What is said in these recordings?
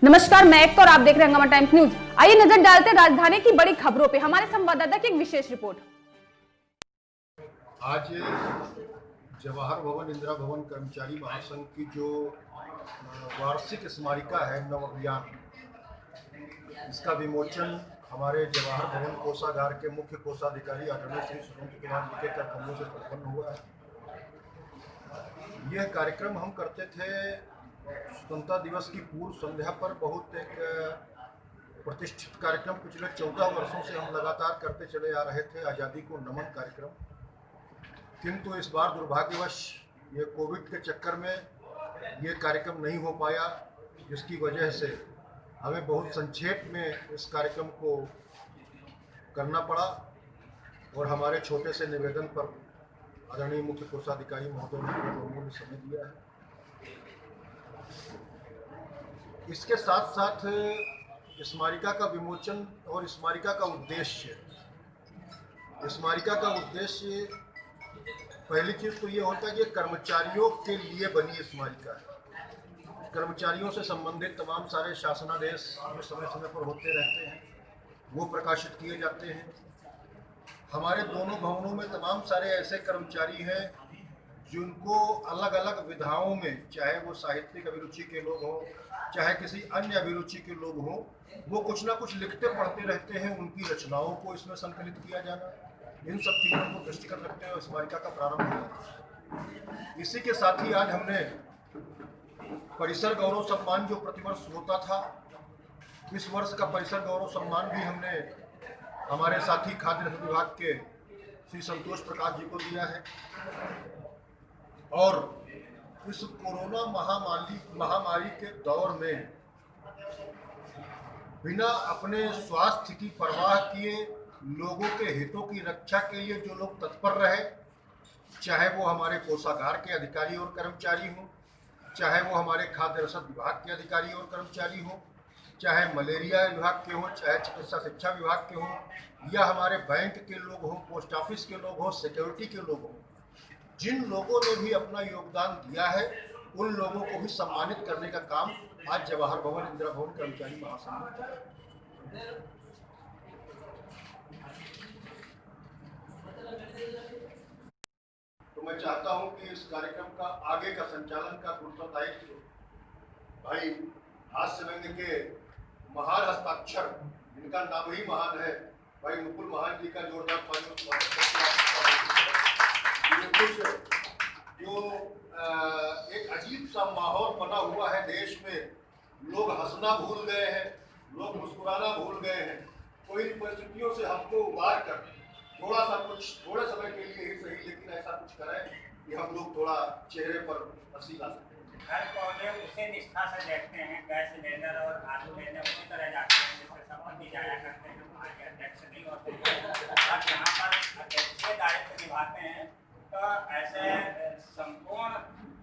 नमस्कार, मैं एक और आप देख रहे हैं हंगामा टाइम्स न्यूज। आइए नजर डालते हैं राजधानी की बड़ी खबरों पे। हमारे संवाददाता की एक विशेष रिपोर्ट। आज जवाहर भवन इंदिरा भवन कर्मचारी महासंघ की जो वार्षिक स्मारिका है नव अभियान, इसका विमोचन हमारे जवाहर भवन कोषागार के मुख्य कोषाधिकारी आदरणीय श्री सुरेंद्र कुमार जी के कर कमलों से संपन्न हुआ है। यह कार्यक्रम हम करते थे स्वतंत्रता दिवस की पूर्व संध्या पर। बहुत एक प्रतिष्ठित कार्यक्रम पिछले 14 वर्षों से हम लगातार करते चले आ रहे थे, आज़ादी को नमन कार्यक्रम। किंतु इस बार दुर्भाग्यवश ये कोविड के चक्कर में ये कार्यक्रम नहीं हो पाया, जिसकी वजह से हमें बहुत संक्षेप में इस कार्यक्रम को करना पड़ा और हमारे छोटे से निवेदन पर आदरणीय मुख्य कोषाधिकारी महोदय ने बहुमूल्य समय दिया है। इसके साथ साथ स्मारिका का विमोचन और स्मारिका का उद्देश्य, पहली चीज़ तो ये होता है कि कर्मचारियों के लिए बनी स्मारिका है। कर्मचारियों से संबंधित तमाम सारे शासनादेश जो समय समय पर होते रहते हैं वो प्रकाशित किए जाते हैं। हमारे दोनों भवनों में तमाम सारे ऐसे कर्मचारी हैं जिनको अलग अलग विधाओं में, चाहे वो साहित्यिक अभिरुचि के लोग हों, चाहे किसी अन्य अभिरुचि के लोग हों, वो कुछ ना कुछ लिखते पढ़ते रहते हैं। उनकी रचनाओं को इसमें संकलित किया जाना, इन सब चीज़ों को दृष्टिगत रखते हुए स्मारिका का प्रारंभ हुआ। इसी के साथ ही आज हमने परिसर गौरव सम्मान जो प्रतिवर्ष होता था, इस वर्ष का परिसर गौरव सम्मान भी हमने हमारे साथी खाद्य विभाग के श्री संतोष प्रकाश जी को दिया है। और इस कोरोना महामारी के दौर में बिना अपने स्वास्थ्य की परवाह किए लोगों के हितों की रक्षा के लिए जो लोग तत्पर रहे, चाहे वो हमारे कोषागार के अधिकारी और कर्मचारी हों, चाहे वो हमारे खाद्य रसद विभाग के अधिकारी और कर्मचारी हों, चाहे मलेरिया विभाग के हों, चाहे चिकित्सा शिक्षा विभाग के हों, या हमारे बैंक के लोग हों, पोस्ट ऑफिस के लोग हों, सिक्योरिटी के लोग हों, जिन लोगों ने भी अपना योगदान दिया है उन लोगों को भी सम्मानित करने का काम आज जवाहर भवन इंदिरा भवन कर्मचारी महासंघ ने किया। तो मैं चाहता हूं कि इस कार्यक्रम का आगे का संचालन का उत्तरदायित्व भाई हास्य व्यंग्य के महान हस्ताक्षर, जिनका नाम ही महान है, भाई मुकुल महान जी का जोरदार स्वागत जो एक अजीब सा माहौल बना हुआ है देश में। लोग हंसना भूल गए हैं, लोग मुस्कुराना भूल गए हैं। कोई परिस्थितियों से हमको उबार कर थोड़े समय के लिए ही सही, लेकिन ऐसा कुछ करें कि हम लोग थोड़ा चेहरे पर हंसी ला सकें। हर पौधे उसे निष्ठा से देखते हैं, गैस सिलेंडर और आलू लेने उसी तरह जाते हैं जैसे संपत्ति जाया करते हैं। हमारे अध्यक्ष नहीं होते हैं और यहाँ पर अध्यक्ष दायित्व निभाते हैं, तो ऐसे संपूर्ण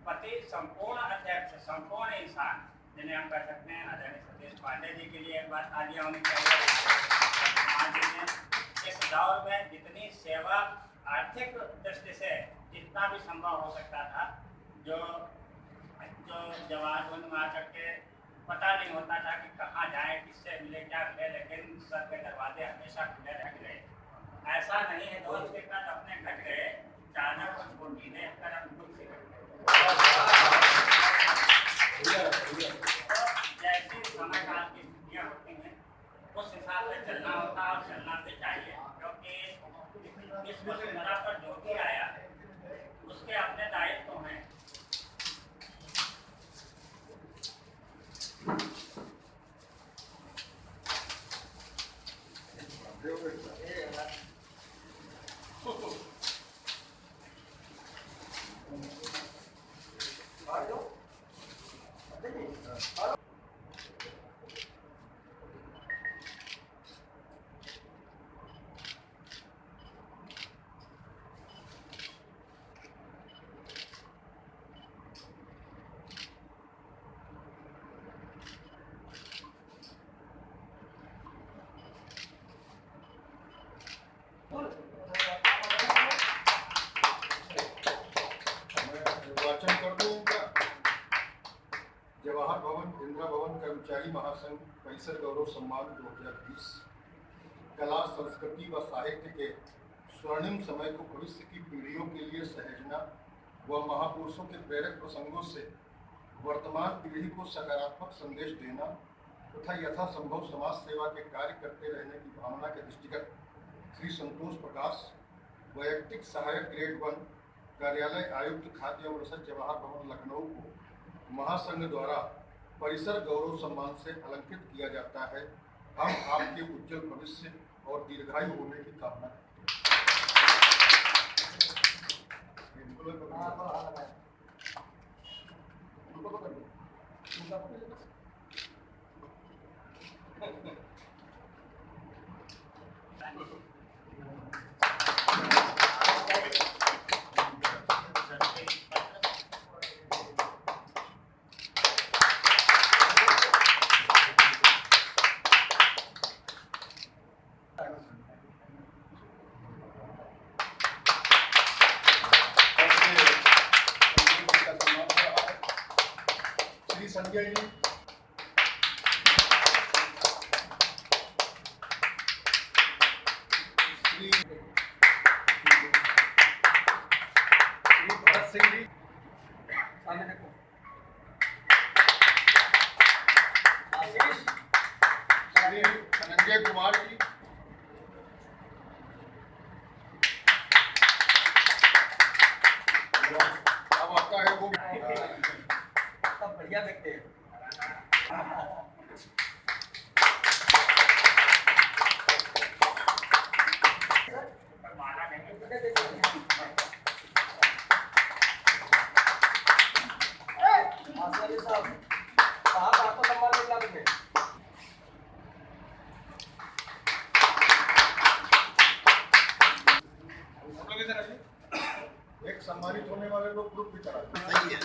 पति, संपूर्ण अध्यक्ष, संपूर्ण इंसान जिन्हें हम कह सकते हैं आदरणीय सतीश पांडे जी के लिए एक बार तालियां होनी चाहिए। इस दौर में जितनी सेवा आर्थिक दृष्टि से जितना भी संभव हो सकता था, जो जवाहर भवन में आ करके पता नहीं होता था कि कहाँ जाए, किससे मिले, क्या मिले, लेकिन सर के दरवाजे हमेशा खुले रह गए। ऐसा नहीं है दोस्त के साथ अपने घट गए, चादर कुछ बोली देख कर हम खुद से जैसी समय काल की स्थितियाँ होती हैं उस हिसाब से चलना होता है और चलना भी चाहिए, क्योंकि इस वसुंधरा पर जो भी आया उसके अपने दायित्व हैं। कर्मचारी महासंघ परिसर गौरव सम्मान 2020 कला, संस्कृति व साहित्य के स्वर्णिम समय को भविष्य की पीढ़ियों के लिए सहेजना व महापुरुषों के प्रेरक प्रसंगों से वर्तमान पीढ़ी को सकारात्मक संदेश देना तथा यथासंभव समाज सेवा के कार्य करते रहने की भावना के दृष्टिगत श्री संतोष प्रकाश, वैयक्तिक सहायक ग्रेड 1, कार्यालय आयुक्त खाद्य एवं रसद, जवाहर भवन, लखनऊ को महासंघ द्वारा परिसर गौरव सम्मान से अलंकृत किया जाता है। हम आपके उज्जवल भविष्य और दीर्घायु होने की कामना करते श्री संजय जी, श्री भरत सिंह जी, श्री धनंजय कुमार जी, अब आता है वो बढ़िया देखते हैं। आचार्य साहब, साहब आपको सम्मान मिला तुम्हें। एक सम्मानित होने वाले लोग ग्रुप भी करा सही है।